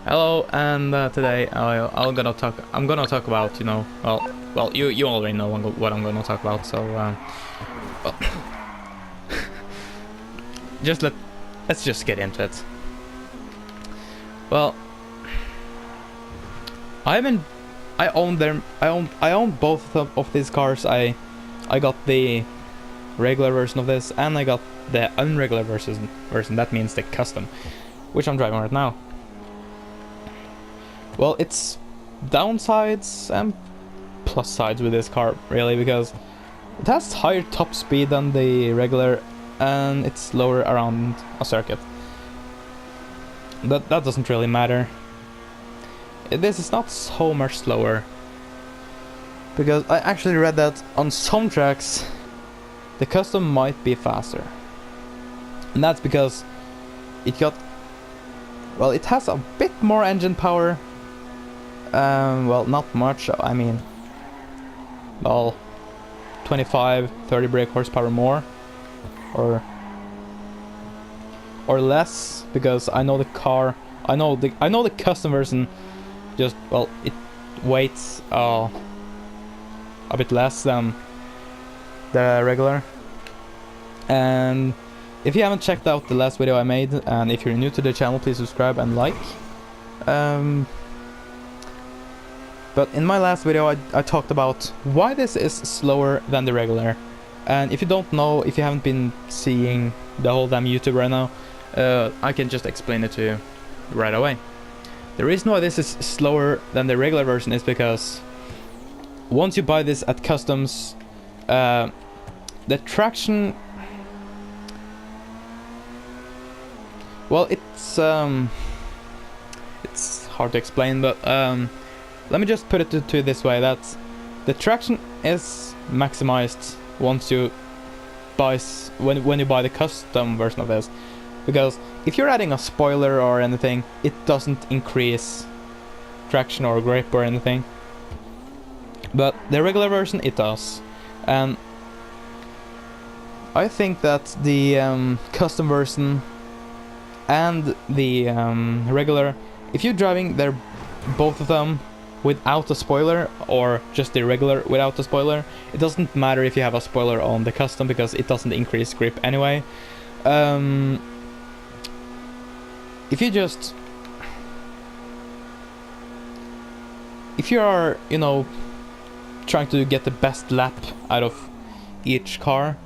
Hello, and today I'm gonna talk about, you already know what I'm gonna talk about, so well, let's just get into it. Well, I own both of these cars. I got the regular version of this, and I got the unregular version. That means the custom, which I'm driving right now. Well, it's downsides and plus sides with this car, really, because it has higher top speed than the regular, and it's slower around a circuit. That doesn't really matter. This is not so much slower, because I actually read that on some tracks the custom might be faster, and that's because it has a bit more engine power. Well, not much. I mean, well, 25-30 brake horsepower more, or less, because I know the car. I know the custom version. Just, well, it weighs a bit less than the regular. And if you haven't checked out the last video I made, and if you're new to the channel, please subscribe and like. But in my last video I talked about why this is slower than the regular. And if you don't know, if you haven't been seeing the whole damn YouTube right now, I can just explain it to you right away. The reason why this is slower than the regular version is because once you buy this at customs, the traction... Well, it's hard to explain, but let me just put it to this way, that the traction is maximized once you buy when you buy the custom version of this, because if you're adding a spoiler or anything, it doesn't increase traction or grip or anything, but the regular version it does. And I think that the custom version and the regular, if you're driving both of them without a spoiler, or just the regular without a spoiler, it doesn't matter if you have a spoiler on the custom, because it doesn't increase grip anyway. If you are, trying to get the best lap out of each car,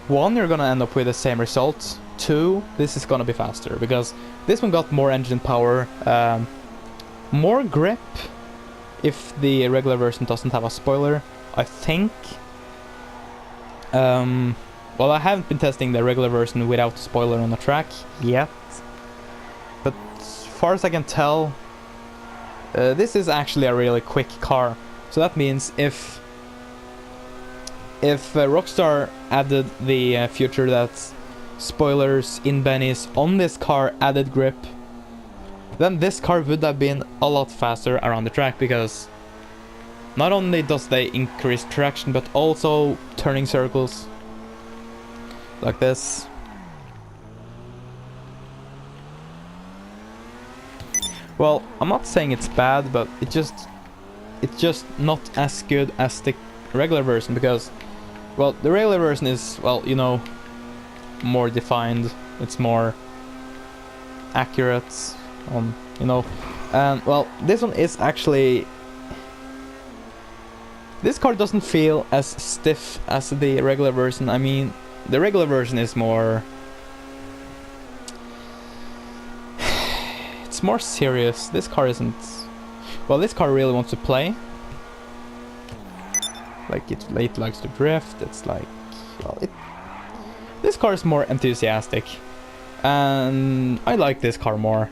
one, you're gonna end up with the same result. Two, this is gonna be faster, because this one got more engine power, more grip if the regular version doesn't have a spoiler, I think. Well, I haven't been testing the regular version without a spoiler on the track yet, but as far as I can tell, this is actually a really quick car. So that means if Rockstar added the feature that spoilers in bennies on this car added grip, then this car would have been a lot faster around the track, because not only does they increase traction, but also turning circles like this. Well, I'm not saying it's bad, but it's just not as good as the regular version, because, well, the regular version is, well, more defined, it's more accurate on, and, well, this one is actually, this car doesn't feel as stiff as the regular version. I mean, the regular version is more, it's more serious. This car isn't, well, this car really wants to play, like it likes to drift. It's like, well, this car is more enthusiastic, and I like this car more.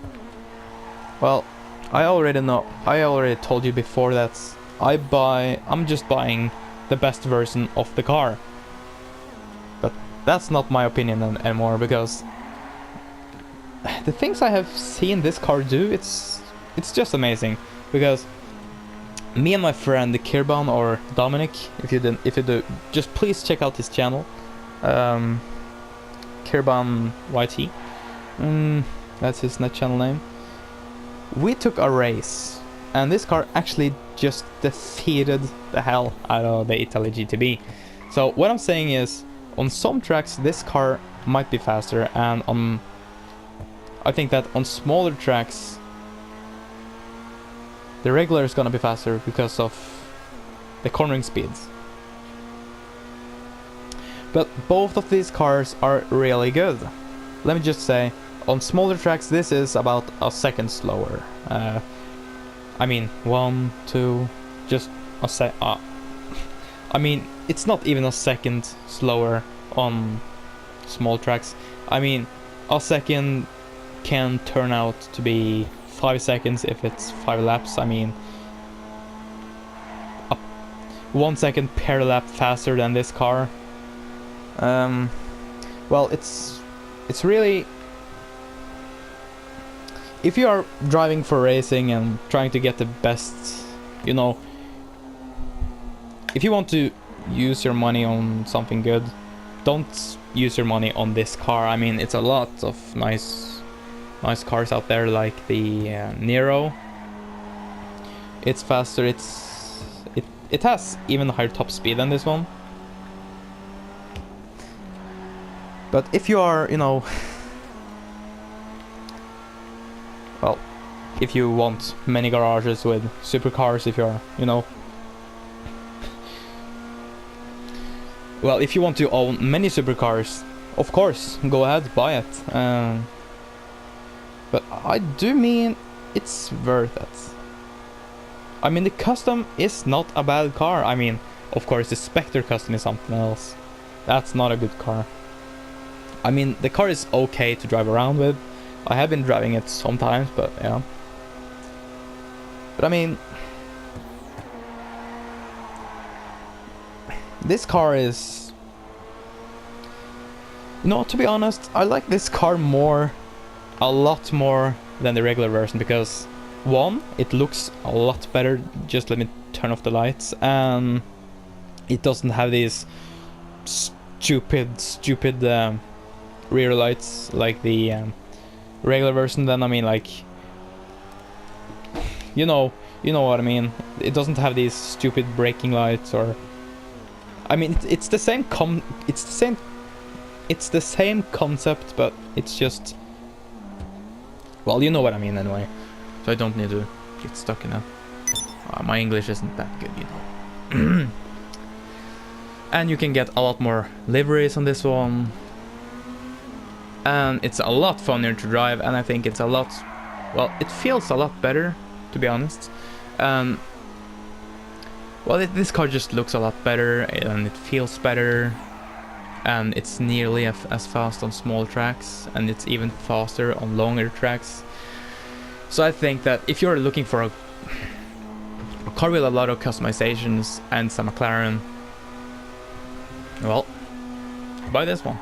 Well, I already told you before that I'm just buying the best version of the car. But that's not my opinion anymore, because the things I have seen this car do, it's just amazing. Because me and my friend Kirban, or Dominic, if you do, just please check out his channel, Kirban YT. That's his net channel name. We took a race, and this car actually just defeated the hell out of the Itali GTB. So what I'm saying is, on some tracks this car might be faster, and I think that on smaller tracks the regular is gonna be faster because of the cornering speeds. But both of these cars are really good. Let me just say, on smaller tracks this is about a second slower. I mean 1, 2, just a sec. I mean, it's not even a second slower on small tracks. I mean, a second can turn out to be 5 seconds if it's 5 laps. I mean, 1 second per lap faster than this car. Well, it's really, if you are driving for racing and trying to get the best, you know, if you want to use your money on something good, don't use your money on this car. I mean, it's a lot of nice cars out there, like the Nero. It's faster. It has even higher top speed than this one. But if you are, you know, well, if you want many garages with supercars, if you're, you know, well, if you want to own many supercars, of course, go ahead, buy it. But I do mean it's worth it. I mean, the Custom is not a bad car. I mean, of course, the Spectre Custom is something else. That's not a good car. I mean, the car is okay to drive around with. I have been driving it sometimes, but yeah. But I mean, this car is, you know, to be honest, I like this car more, a lot more than the regular version, because one, it looks a lot better. Just let me turn off the lights. And it doesn't have these stupid rear lights like the regular version. Then I mean, like, you know what I mean. It doesn't have these stupid braking lights, or I mean, it's the same concept, but it's just, well, you know what I mean anyway. So I don't need to get stuck in that. My English isn't that good, you know. And you can get a lot more liveries on this one. And it's a lot funnier to drive, and I think it's a lot, well, it feels a lot better, to be honest. Well, this car just looks a lot better, and it feels better. And it's nearly as fast on small tracks, and it's even faster on longer tracks. So I think that if you're looking for a car with a lot of customizations and some McLaren, well, buy this one.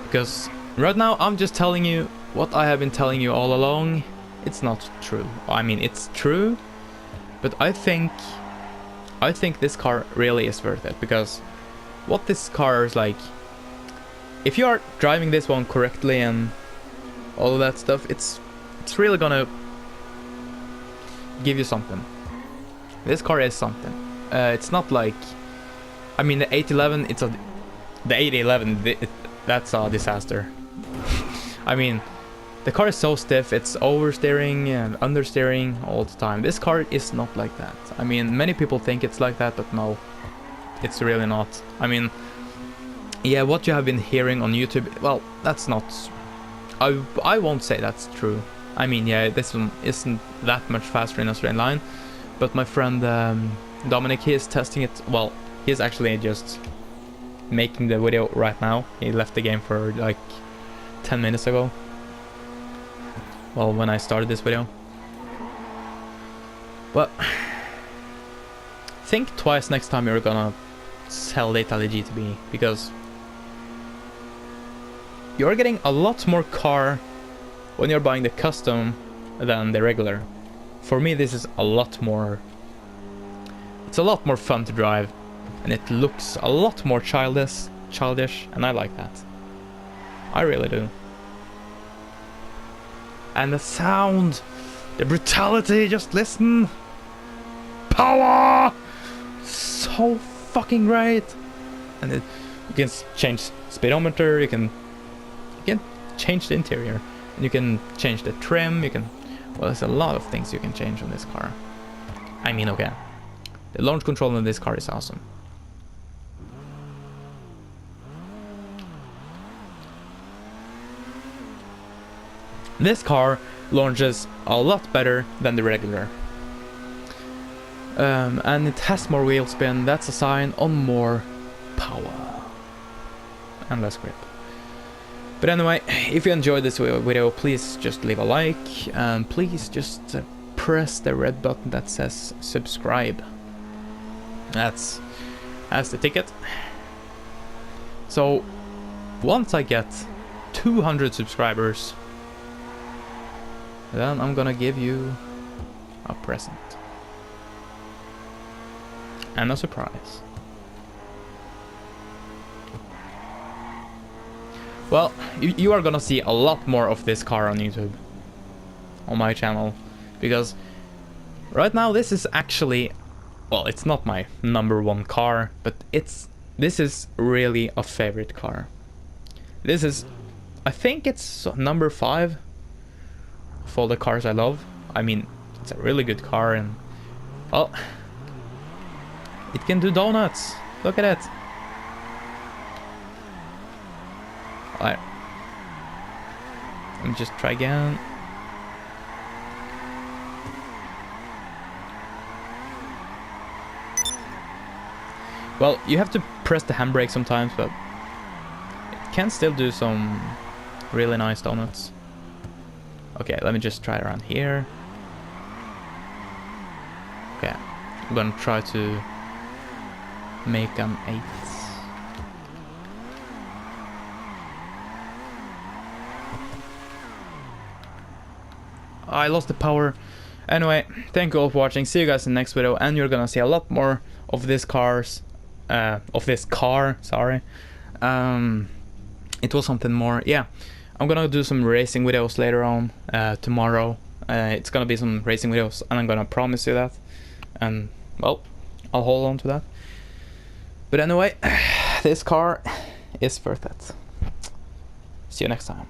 Because right now I'm just telling you what I have been telling you all along. It's not true. I mean, it's true, but I think this car really is worth it, because what this car is like, if you are driving this one correctly and all of that stuff, it's really gonna give you something. This car is something. It's not like, I mean, the 811, the 811, that's a disaster. I mean, the car is so stiff, it's oversteering and understeering all the time. This car is not like that. I mean, many people think it's like that, but no, it's really not. I mean, yeah, what you have been hearing on YouTube, well, that's not, I won't say that's true. I mean, yeah, this one isn't that much faster in a straight line, but my friend Dominic, he is testing it. Well, he's actually just making the video right now. He left the game for like 10 minutes ago. Well, when I started this video. But think twice next time you're gonna sell the Itali GTB, because you're getting a lot more car when you're buying the Custom than the regular. For me, this is a lot more, it's a lot more fun to drive, and it looks a lot more childish, and I like that. I really do. And the sound, the brutality, just listen. Power! So fucking great. And you can change speedometer, you can change the interior, and you can change the trim, you can, well, there's a lot of things you can change on this car. I mean, okay, the launch control on this car is awesome. This car launches a lot better than the regular. And it has more wheel spin, that's a sign on more power. And less grip. But anyway, if you enjoyed this video, please just leave a like, and please just press the red button that says subscribe. That's the ticket. So, once I get 200 subscribers, then I'm gonna give you a present. And a surprise. Well, you are gonna see a lot more of this car on YouTube. On my channel. Because right now this is actually... Well, it's not my #1 car, but this is really a favorite car. This is... I think it's #5 of all the cars I love. I mean, it's a really good car, and... Well... It can do donuts. Look at it. Alright. Let me just try again. Well, you have to press the handbrake sometimes, but it can still do some really nice donuts. Okay, let me just try it around here. Okay, I'm gonna try to make an 8. I lost the power. Anyway, thank you all for watching. See you guys in the next video, and you're gonna see a lot more of this car, sorry. It was something more. Yeah, I'm gonna do some racing videos later on tomorrow. It's gonna be some racing videos, and I'm gonna promise you that. And well, I'll hold on to that. But anyway, this car is worth it. See you next time.